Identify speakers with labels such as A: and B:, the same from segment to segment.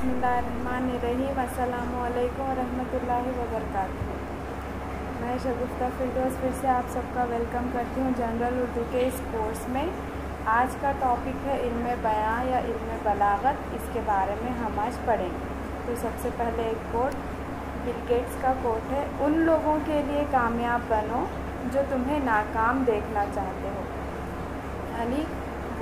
A: बिस्मिल्लाहिर्रहमानिर्रहीम। अस्सलामुअलैकुम वरहमतुल्लाहि वबरकातुहू। मैं शगुफ्ता फिरदौस फिर से आप सबका वेलकम करती हूँ जनरल उर्दू के इस कोर्स में। आज का टॉपिक है इल्म बयां या इल्म बलागत। इसके बारे में हम आज पढ़ेंगे। तो सबसे पहले एक कोट बिल गेट्स का कोट है, उन लोगों के लिए कामयाब बनो जो तुम्हें नाकाम देखना चाहते हो। यानी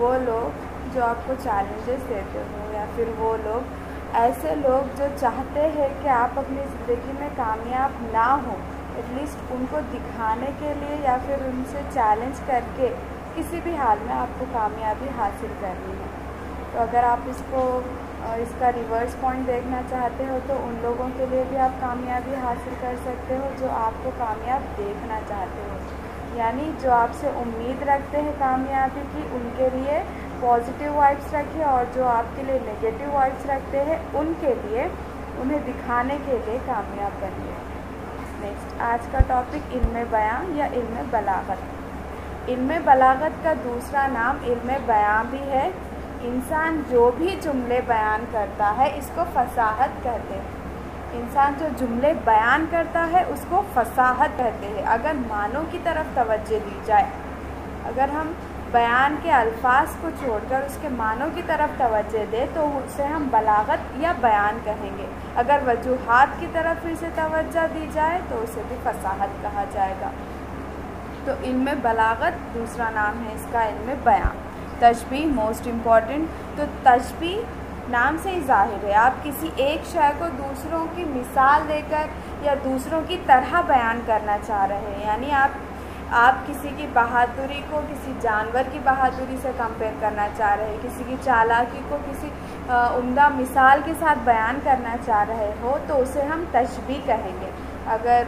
A: वो लोग जो आपको चैलेंजेस देते हो, या फिर वो लोग ऐसे लोग जो चाहते हैं कि आप अपनी ज़िंदगी में कामयाब ना हो, एटलीस्ट उनको दिखाने के लिए या फिर उनसे चैलेंज करके किसी भी हाल में आपको कामयाबी हासिल करनी है। तो अगर आप इसका रिवर्स पॉइंट देखना चाहते हो तो उन लोगों के लिए भी आप कामयाबी हासिल कर सकते हो जो आपको कामयाब देखना चाहते हो। यानी जो आपसे उम्मीद रखते हैं कामयाबी की, उनके लिए पॉजिटिव वाइब्स रखिए, और जो आपके लिए नेगेटिव वाइब्स रखते हैं उनके लिए, उन्हें दिखाने के लिए कामयाब बनिए। नेक्स्ट, आज का टॉपिक इल्म बयां या इल्म बलागत। इल्म बलागत का दूसरा नाम इल्म बयां भी है। इंसान जो भी जुमले बयान करता है इसको फसाहत कहते हैं। इंसान जो जुमले बयान करता है उसको फसाहत कहते हैं। अगर मानों की तरफ तवज्जो दी जाए, अगर हम बयान के अल्फाज को छोड़कर उसके मानों की तरफ तवज्जो दें तो उसे हम बलागत या बयान कहेंगे। अगर वजूहात की तरफ फिर से तवज्जो दी जाए तो उसे भी फसाहत कहा जाएगा। तो इल्म बलागत दूसरा नाम है इसका इल्म बयां। तशबीह मोस्ट इम्पॉर्टेंट। तो तशबीह नाम से ही ज़ाहिर है, आप किसी एक शय को दूसरों की मिसाल देकर या दूसरों की तरह बयान करना चाह रहे हैं। यानी आप किसी की बहादुरी को किसी जानवर की बहादुरी से कंपेयर करना चाह रहे हैं, किसी की चालाकी को किसी उम्दा मिसाल के साथ बयान करना चाह रहे हो तो उसे हम तशबीह कहेंगे। अगर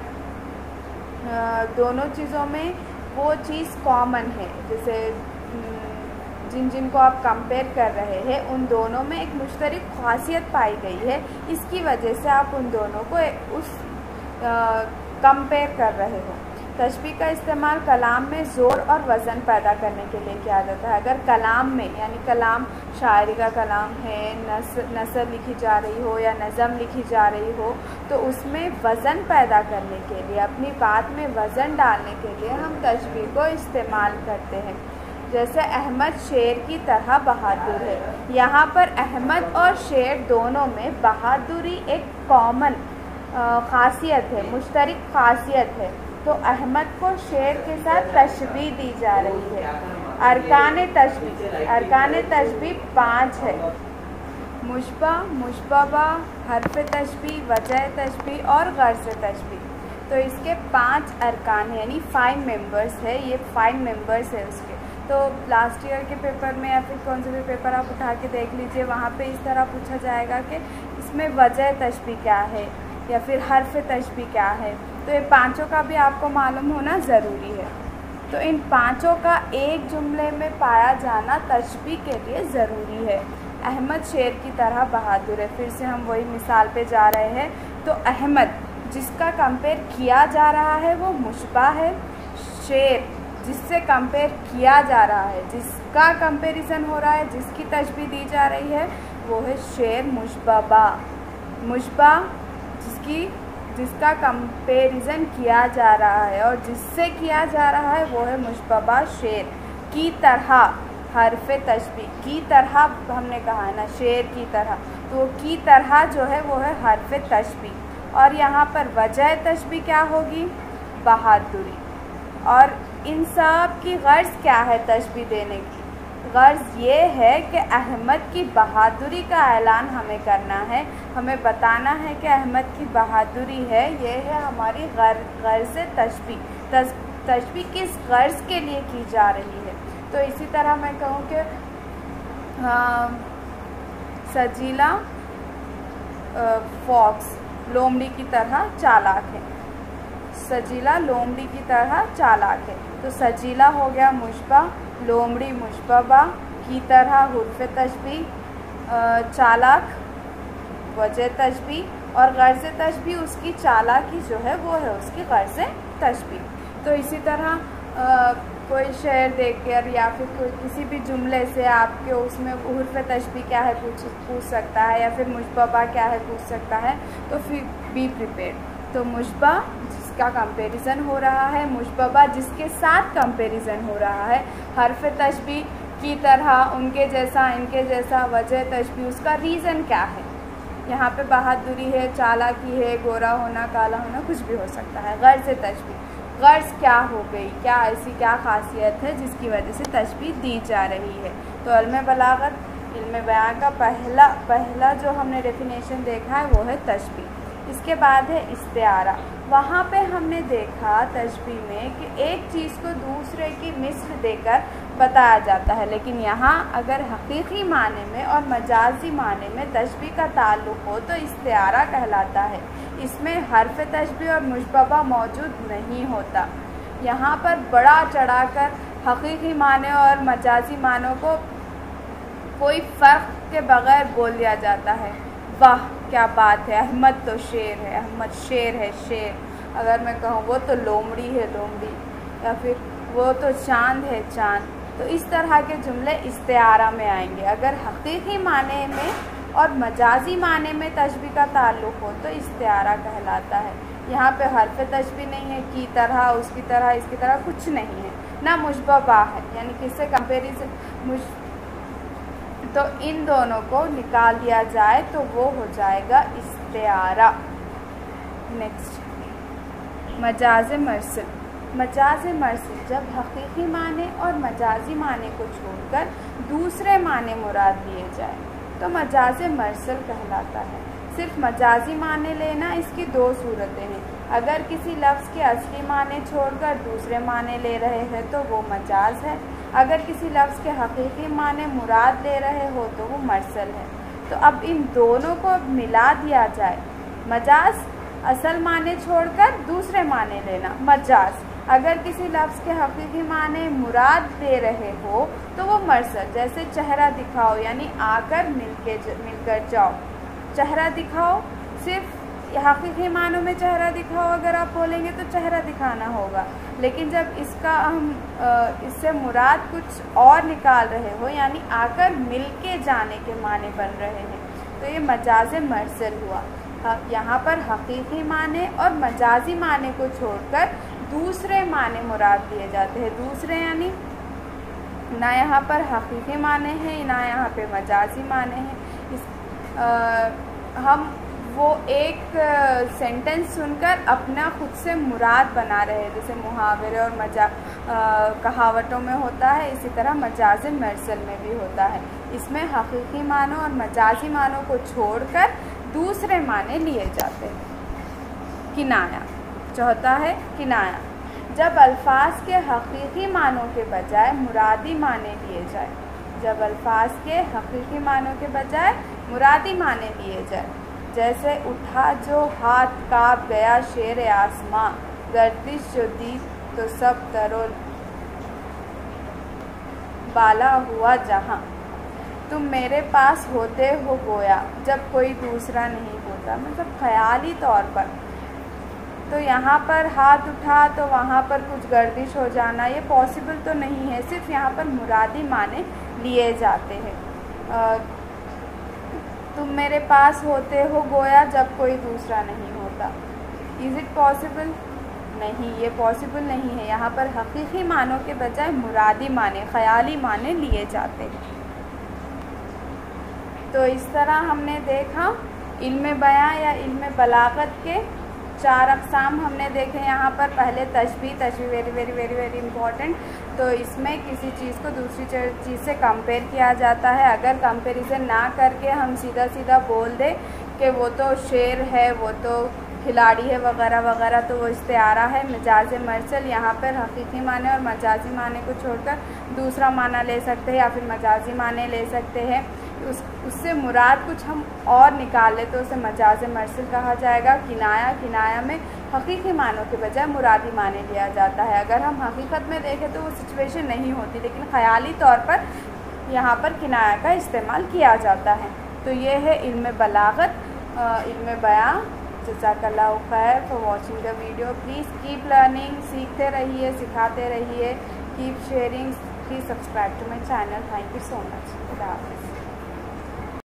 A: दोनों चीज़ों में वो चीज़ कॉमन है, जैसे जिनको आप कंपेयर कर रहे हैं उन दोनों में एक मुश्तरक खासियत पाई गई है, इसकी वजह से आप उन दोनों को कंपेयर कर रहे हो। तशबीह का इस्तेमाल कलाम में ज़ोर और वज़न पैदा करने के लिए किया जाता है। अगर कलाम में, यानी कलाम शायरी का कलाम है, नसर लिखी जा रही हो या नज़म लिखी जा रही हो, तो उसमें वज़न पैदा करने के लिए, अपनी बात में वज़न डालने के लिए हम तशबीह को इस्तेमाल करते हैं। जैसे अहमद शेर की तरह बहादुर है। यहाँ पर अहमद और शेर दोनों में बहादुरी एक कॉमन खासियत है, मुश्तरक खासियत है। तो अहमद को शेर के साथ तशबीह दी जा रही है। अरकान तशबीह 5 है। मुशबा, मुशबबा, हर्फ तशबीह, वजह तशबीह और गर्ज़ तशबीह। तो इसके 5 अरकान हैं, यानी 5 मेंबर्स है। ये 5 मेंबर्स है उसके। तो लास्ट ईयर के पेपर में या फिर कौन से भी पेपर आप उठा के देख लीजिए, वहाँ पे इस तरह पूछा जाएगा कि इसमें वजह तशबीह क्या है या फिर हर्फ तशबीह क्या है। तो ये पांचों का भी आपको मालूम होना ज़रूरी है। तो इन पांचों का एक जुमले में पाया जाना तशबीह के लिए ज़रूरी है। अहमद शेर की तरह बहादुर है। फिर से हम वही मिसाल पे जा रहे हैं। तो अहमद जिसका कंपेयर किया जा रहा है वो मुशबा है। शेर जिससे कंपेयर किया जा रहा है, जिसका कंपैरिजन हो रहा है, जिसकी तशबीह दी जा रही है, वो है शेर मुशबबा। मुशबा जिसका कंपैरिजन किया जा रहा है और जिससे किया जा रहा है वो है मुशबबा शेर। की तरह हर्फ तशबीह, की तरह हमने कहा है ना, शेर की तरह, तो की तरह जो है वो है हर्फ तशबीह। और यहाँ पर वजह तशबीह क्या होगी? बहादुरी। और इन सब की गर्ज़ क्या है तशबीह देने की? गर्ज़ ये है कि अहमद की बहादुरी का ऐलान हमें करना है, हमें बताना है कि अहमद की बहादुरी है। ये है हमारी गर्ज़ तशबीह। तशबीह किस गर्ज़ के लिए की जा रही है? तो इसी तरह मैं कहूँ कि सजीला फॉक्स लोमड़ी की तरह चालाक है। सजीला लोमड़ी की तरह चालाक है। तो सजीला हो गया मुशबा, लोमड़ी मुशबबा, की तरह हुर्फ तशबीह, चालाक वजह तशबीह, और गर्ज़ तशबीह उसकी चालाकी जो है वो है उसकी गर्ज़ तशबीह। तो इसी तरह कोई शेर देखकर या फिर कोई किसी भी जुमले से आपके उसमें हुर्फ़ तशबीह क्या है पूछ सकता है, या फिर मुशब्बा क्या है पूछ सकता है, तो फिर बी प्रिपेयर्ड। तो मुशब्बा जिसका कंपैरिजन हो रहा है, मुशब्बा जिसके साथ कंपैरिजन हो रहा है, हर्फ़ तशबीह की तरह, उनके जैसा, इनके जैसा, वजह तशबीह, उसका रीज़न क्या है। यहाँ पे बहादुरी है, चालाकी है, गोरा होना, काला होना, कुछ भी हो सकता है। गर्ज़ तशबीह, गर्ज़ क्या हो गई, क्या ऐसी क्या खासियत है जिसकी वजह से तशबीह दी जा रही है। तो इल्म बलागत, इल्म बयान का पहला जो हमने डेफिनेशन देखा है वो है तशबीह। इसके बाद है इस्तिआरा। वहाँ पे हमने देखा तशबीह में कि एक चीज़ को दूसरे की मिस्ल देकर बताया जाता है, लेकिन यहाँ अगर हकीकी माने में और मजाजी माने में तशबीह का ताल्लुक़ हो तो इस्तिआरा कहलाता है। इसमें हर्फ़ तशबीह और मुशब्बा मौजूद नहीं होता। यहाँ पर बड़ा चढ़ाकर हकीकी माने और मजाजी मानों को कोई फ़र्क के बग़ैर बोल दिया जाता है। वाह क्या बात है, अहमद तो शेर है, अहमद शेर है, शेर। अगर मैं कहूँ वो तो लोमड़ी है, लोमड़ी, या फिर वो तो चाँद है, चाँद। तो इस तरह के जुमले इस्तिआरा में आएंगे। अगर हकीकी माने में और मजाजी माने में तशबीह का ताल्लुक़ हो तो इस्तिआरा कहलाता है। यहाँ पे हर्फ़ तशबीह नहीं है, की तरह, उसकी तरह, इसकी तरह कुछ नहीं है, ना मुशब्बा है, यानी किससे कंपेरिजन। तो इन दोनों को निकाल दिया जाए तो वो हो जाएगा इस्तिआरा। नेक्स्ट, मजाज मरसल। मजाज मरसल जब हकीकी माने और मजाजी माने को छोड़कर दूसरे माने मुराद लिए जाए तो मजाज मरसल कहलाता है। सिर्फ मजाजी माने लेना, इसकी दो सूरतें हैं। अगर किसी लफ्ज़ के असली माने छोड़कर दूसरे माने ले रहे हैं तो वो मजाज है। अगर किसी लफ्ज़ के हकीकी माने मुराद ले रहे हो तो वो मरसल है। तो अब इन दोनों को मिला दिया जाए। मजाज असल माने छोड़कर दूसरे माने लेना, मजाज। अगर किसी लफ्ज़ के हकीकी माने मुराद ले रहे हो तो वो मरसल। जैसे चेहरा दिखाओ, यानी आकर मिलकर जाओ। चेहरा दिखाओ, सिर्फ हकीकी मानों में चेहरा दिखाओ अगर आप बोलेंगे तो चेहरा दिखाना होगा। लेकिन जब इसका हम इससे मुराद कुछ और निकाल रहे हो, यानी आकर मिलके जाने के माने बन रहे हैं, तो ये मजाज मरसल हुआ। यहाँ पर हकीकी माने और मजाजी माने को छोड़कर दूसरे माने मुराद लिए जाते हैं। दूसरे यानी ना यहाँ पर हकीकी माने हैं, ना यहाँ पे मजाजी माने हैं। हम वो एक सेंटेंस सुनकर अपना खुद से मुराद बना रहे हैं, जैसे मुहावरे और कहावतों में होता है, इसी तरह मजाज मरसल में भी होता है। इसमें हकीकी मानों और मजाजी मानों को छोड़कर दूसरे माने लिए जाते हैं। किनाया, चौथा है किनाया। जब अल्फाज के हकीकी मानों के बजाय मुरादी माने लिए जाए। जब अल्फाज के हकीकी मानों के बजाय मुरादी माने लिए जाए। जैसे उठा जो हाथ काँप गया शेर आसमां, गर्दिश जो दी तो सब तरोल बाला हुआ जहां, तुम मेरे पास होते हो गोया जब कोई दूसरा नहीं होता। मतलब ख्याली तौर पर। तो यहाँ पर हाथ उठा तो वहाँ पर कुछ गर्दिश हो जाना, ये पॉसिबल तो नहीं है। सिर्फ यहाँ पर मुरादी माने लिए जाते हैं। तुम मेरे पास होते हो गोया जब कोई दूसरा नहीं होता। Is it possible? नहीं, ये पॉसिबल नहीं है। यहाँ पर हकीकी मानों के बजाय मुरादी माने, ख़याली माने लिए जाते हैं। तो इस तरह हमने देखा इल्म बयां या इल्म बलागत के 4 अक़साम हमने देखे यहाँ पर। पहले तशबीह very very very very important. तो इसमें किसी चीज़ को दूसरी चीज़ से कंपेयर किया जाता है। अगर कंपैरिजन ना करके हम सीधा सीधा बोल दें कि वो तो शेर है, वो तो खिलाड़ी है वगैरह वगैरह, तो वो इस्तिआरा है। मजाज मरसल यहाँ पर हकीकी माने और मजाजी माने को छोड़कर दूसरा माना ले सकते हैं या फिर मजाजी माने ले सकते हैं। उससे मुराद कुछ हम और निकाल ले तो उसे मजाज मरसल कहा जाएगा। किनाया में हकीकी मानों के बजाय मुरादी माने लिया जाता है। अगर हम हकीकत में देखें तो वो सिचुएशन नहीं होती, लेकिन ख़याली तौर पर यहाँ पर किनाया का इस्तेमाल किया जाता है। तो ये है इल्म बलागत, इल्म बयां। जज़ाकल्लाहु खैर for watching the video. Please keep learning, सीखते रहिए, सिखाते रहिए। keep sharing, please subscribe to my channel. Thank you so much. Khud Hafiz.